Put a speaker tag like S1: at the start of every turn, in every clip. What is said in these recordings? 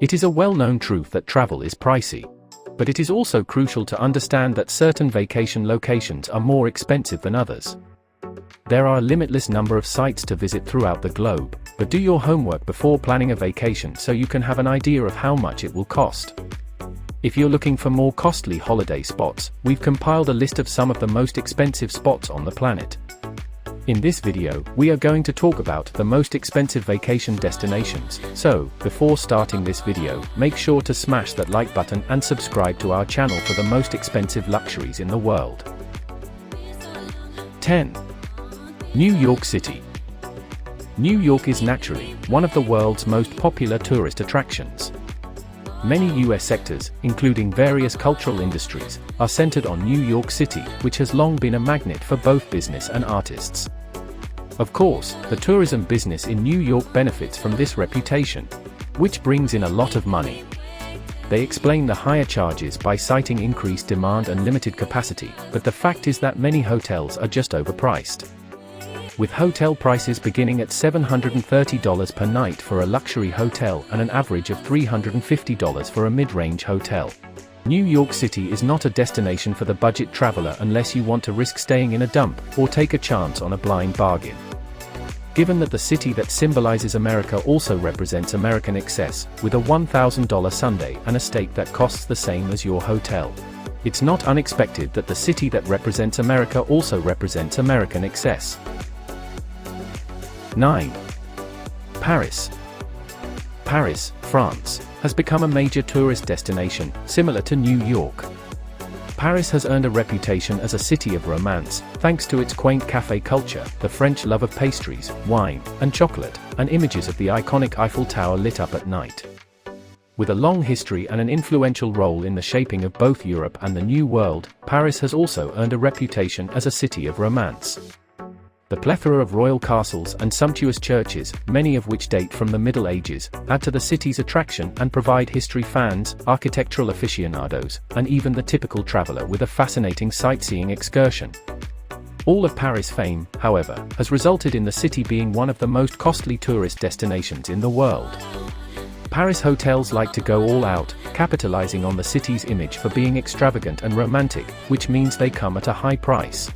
S1: It is a well-known truth that travel is pricey. But it is also crucial to understand that certain vacation locations are more expensive than others. There are a limitless number of sites to visit throughout the globe, but do your homework before planning a vacation so you can have an idea of how much it will cost. If you're looking for more costly holiday spots, we've compiled a list of some of the most expensive spots on the planet. In this video, we are going to talk about the most expensive vacation destinations, so, before starting this video, make sure to smash that like button and subscribe to our channel for the most expensive luxuries in the world. 10. New York City. New York is naturally one of the world's most popular tourist attractions. Many US sectors, including various cultural industries, are centered on New York City, which has long been a magnet for both business and artists. Of course, the tourism business in New York benefits from this reputation, which brings in a lot of money. They explain the higher charges by citing increased demand and limited capacity, but the fact is that many hotels are just overpriced. With hotel prices beginning at $730 per night for a luxury hotel and an average of $350 for a mid-range hotel. New York City is not a destination for the budget traveler unless you want to risk staying in a dump or take a chance on a blind bargain. Given that the city that symbolizes America also represents American excess, with a $1,000 sundae and a steak that costs the same as your hotel, it's not unexpected that the city that represents America also represents American excess. 9. Paris. Paris, France, has become a major tourist destination, similar to New York. Paris has earned a reputation as a city of romance, thanks to its quaint café culture, the French love of pastries, wine, and chocolate, and images of the iconic Eiffel Tower lit up at night. With a long history and an influential role in the shaping of both Europe and the New World, Paris has also earned a reputation as a city of romance. The plethora of royal castles and sumptuous churches, many of which date from the Middle Ages, add to the city's attraction and provide history fans, architectural aficionados, and even the typical traveler with a fascinating sightseeing excursion. All of Paris' fame, however, has resulted in the city being one of the most costly tourist destinations in the world. Paris hotels like to go all out, capitalizing on the city's image for being extravagant and romantic, which means they come at a high price.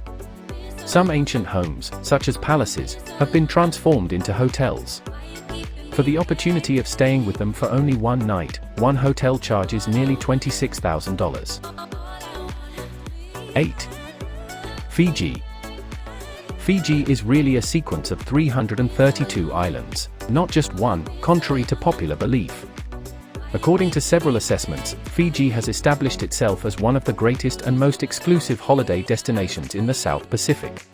S1: Some ancient homes, such as palaces, have been transformed into hotels. For the opportunity of staying with them for only one night, one hotel charges nearly $26,000. 8. Fiji. Fiji is really a sequence of 332 islands, not just one, contrary to popular belief. According to several assessments, Fiji has established itself as one of the greatest and most exclusive holiday destinations in the South Pacific.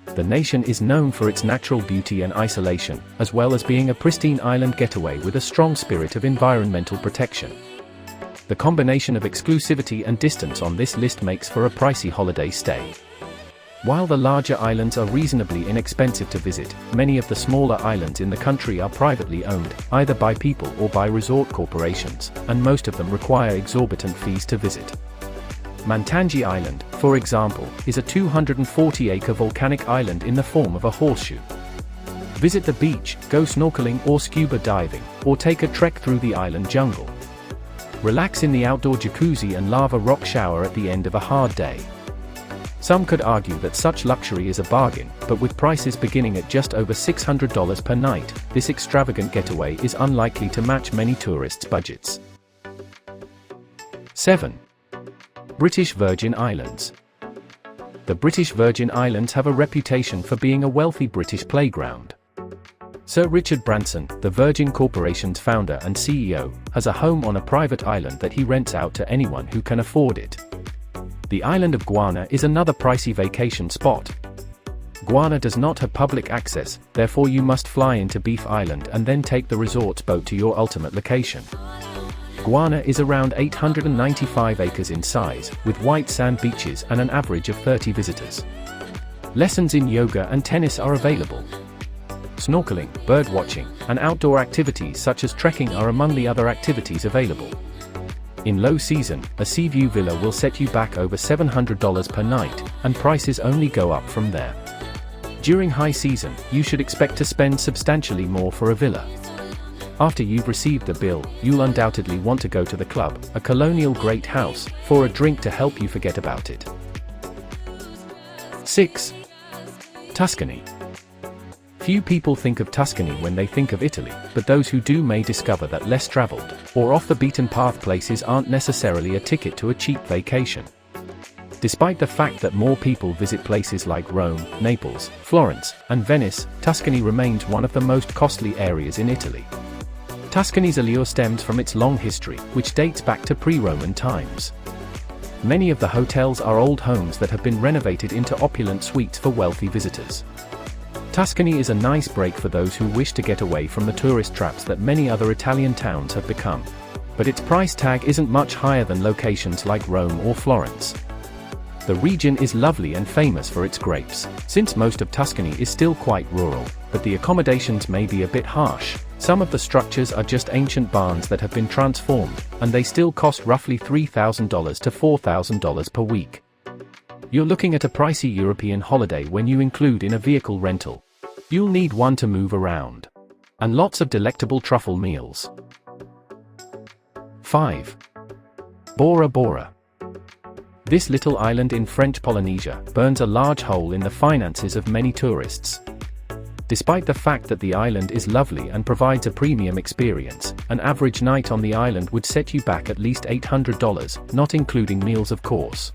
S1: The nation is known for its natural beauty and isolation, as well as being a pristine island getaway with a strong spirit of environmental protection. The combination of exclusivity and distance on this list makes for a pricey holiday stay. While the larger islands are reasonably inexpensive to visit, many of the smaller islands in the country are privately owned, either by people or by resort corporations, and most of them require exorbitant fees to visit. Mantangi Island, for example, is a 240-acre volcanic island in the form of a horseshoe. Visit the beach, go snorkeling or scuba diving, or take a trek through the island jungle. Relax in the outdoor jacuzzi and lava rock shower at the end of a hard day. Some could argue that such luxury is a bargain, but with prices beginning at just over $600 per night, this extravagant getaway is unlikely to match many tourists' budgets. 7. British Virgin Islands. The British Virgin Islands have a reputation for being a wealthy British playground. Sir Richard Branson, the Virgin Corporation's founder and CEO, has a home on a private island that he rents out to anyone who can afford it. The island of Guarna is another pricey vacation spot. Guarna does not have public access, therefore you must fly into Beef Island and then take the resort's boat to your ultimate location. Guarna is around 895 acres in size, with white sand beaches and an average of 30 visitors. Lessons in yoga and tennis are available. Snorkeling, bird watching, and outdoor activities such as trekking are among the other activities available. In low season, a Seaview villa will set you back over $700 per night, and prices only go up from there. During high season, you should expect to spend substantially more for a villa. After you've received the bill, you'll undoubtedly want to go to the club, a colonial great house, for a drink to help you forget about it. 6. Tuscany. Few people think of Tuscany when they think of Italy, but those who do may discover that less traveled, or off-the-beaten-path places aren't necessarily a ticket to a cheap vacation. Despite the fact that more people visit places like Rome, Naples, Florence, and Venice, Tuscany remains one of the most costly areas in Italy. Tuscany's allure stems from its long history, which dates back to pre-Roman times. Many of the hotels are old homes that have been renovated into opulent suites for wealthy visitors. Tuscany is a nice break for those who wish to get away from the tourist traps that many other Italian towns have become. But its price tag isn't much higher than locations like Rome or Florence. The region is lovely and famous for its grapes, since most of Tuscany is still quite rural, but the accommodations may be a bit harsh. Some of the structures are just ancient barns that have been transformed, and they still cost roughly $3,000 to $4,000 per week. You're looking at a pricey European holiday when you include in a vehicle rental. You'll need one to move around. And lots of delectable truffle meals. 5. Bora Bora. This little island in French Polynesia burns a large hole in the finances of many tourists. Despite the fact that the island is lovely and provides a premium experience, an average night on the island would set you back at least $800, not including meals of course.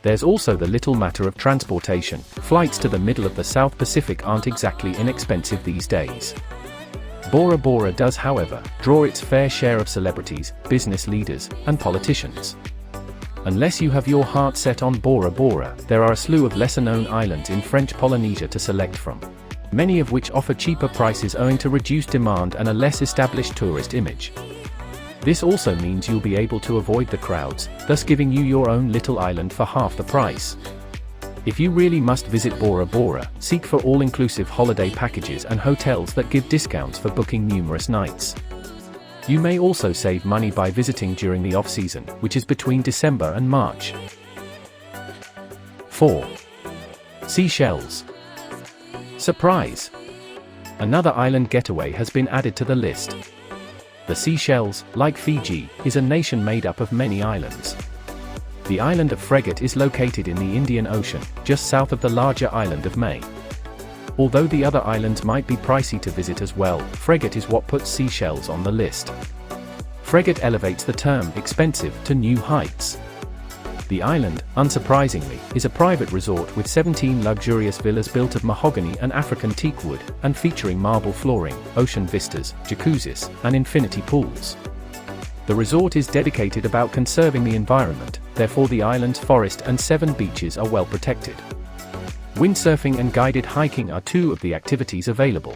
S1: There's also the little matter of transportation. Flights to the middle of the South Pacific aren't exactly inexpensive these days. Bora Bora does, however, draw its fair share of celebrities, business leaders, and politicians. Unless you have your heart set on Bora Bora, there are a slew of lesser-known islands in French Polynesia to select from, many of which offer cheaper prices owing to reduced demand and a less established tourist image. This also means you'll be able to avoid the crowds, thus giving you your own little island for half the price. If you really must visit Bora Bora, seek for all-inclusive holiday packages and hotels that give discounts for booking numerous nights. You may also save money by visiting during the off-season, which is between December and March. 4. Seashells. Surprise! Another island getaway has been added to the list. The Seashells, like Fiji, is a nation made up of many islands. The island of Fregat is located in the Indian Ocean, just south of the larger island of May. Although the other islands might be pricey to visit as well, Fregat is what puts Seashells on the list. Fregat elevates the term expensive to new heights. The island, unsurprisingly, is a private resort with 17 luxurious villas built of mahogany and African teak wood, and featuring marble flooring, ocean vistas, jacuzzis, and infinity pools. The resort is dedicated about conserving the environment, therefore the island's forest and 7 beaches are well protected. Windsurfing and guided hiking are 2 of the activities available.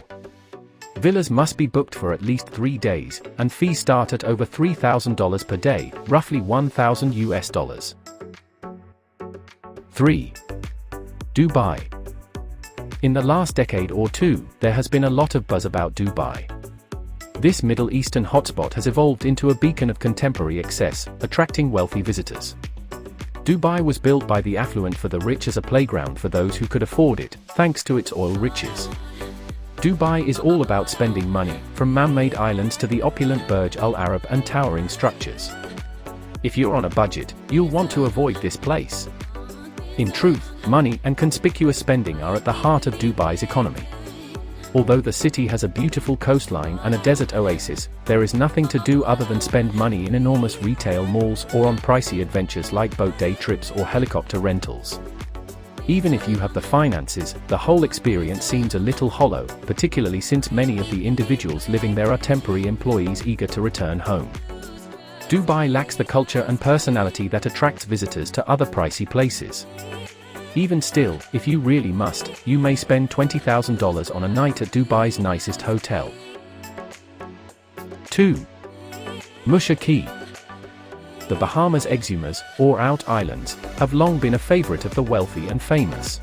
S1: Villas must be booked for at least 3 days, and fees start at over $3,000 per day, roughly $1,000 US. 3. Dubai. In the last decade or two, there has been a lot of buzz about Dubai. This Middle Eastern hotspot has evolved into a beacon of contemporary excess, attracting wealthy visitors. Dubai was built by the affluent for the rich as a playground for those who could afford it, thanks to its oil riches. Dubai is all about spending money, from man-made islands to the opulent Burj Al Arab and towering structures. If you're on a budget, you'll want to avoid this place. In truth, money and conspicuous spending are at the heart of Dubai's economy. Although the city has a beautiful coastline and a desert oasis, there is nothing to do other than spend money in enormous retail malls or on pricey adventures like boat day trips or helicopter rentals. Even if you have the finances, the whole experience seems a little hollow, particularly since many of the individuals living there are temporary employees eager to return home. Dubai lacks the culture and personality that attracts visitors to other pricey places. Even still, if you really must, you may spend $20,000 on a night at Dubai's nicest hotel. 2. Mushiki. The Bahamas' Exumas, or Out Islands, have long been a favorite of the wealthy and famous.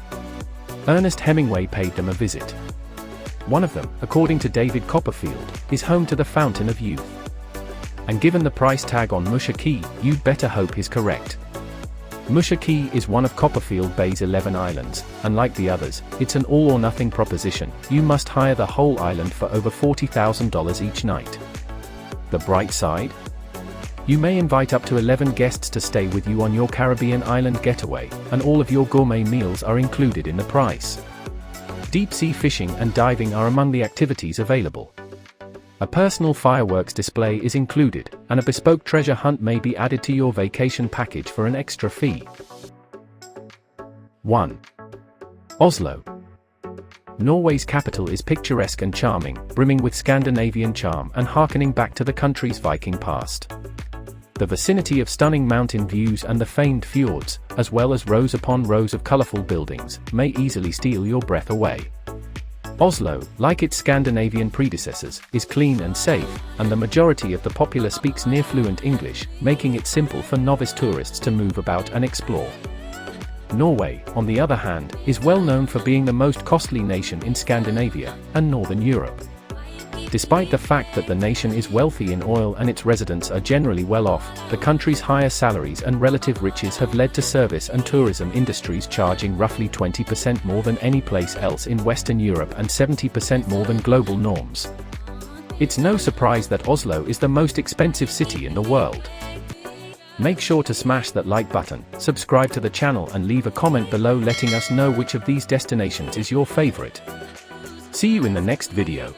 S1: Ernest Hemingway paid them a visit. One of them, according to David Copperfield, is home to the Fountain of Youth. And given the price tag on Mushiki, you'd better hope he's correct. Mushiki is one of Copperfield Bay's 11 islands. Unlike the others, it's an all-or-nothing proposition. You must hire the whole island for over $40,000 each night. The bright side? You may invite up to 11 guests to stay with you on your Caribbean island getaway, and all of your gourmet meals are included in the price. Deep-sea fishing and diving are among the activities available. A personal fireworks display is included, and a bespoke treasure hunt may be added to your vacation package for an extra fee. 1. Oslo. Norway's capital is picturesque and charming, brimming with Scandinavian charm and harkening back to the country's Viking past. The vicinity of stunning mountain views and the famed fjords, as well as rows upon rows of colorful buildings, may easily steal your breath away. Oslo, like its Scandinavian predecessors, is clean and safe, and the majority of the populace speaks near fluent English, making it simple for novice tourists to move about and explore. Norway, on the other hand, is well known for being the most costly nation in Scandinavia and Northern Europe. Despite the fact that the nation is wealthy in oil and its residents are generally well off, the country's higher salaries and relative riches have led to service and tourism industries charging roughly 20% more than any place else in Western Europe and 70% more than global norms. It's no surprise that Oslo is the most expensive city in the world. Make sure to smash that like button, subscribe to the channel and leave a comment below letting us know which of these destinations is your favorite. See you in the next video.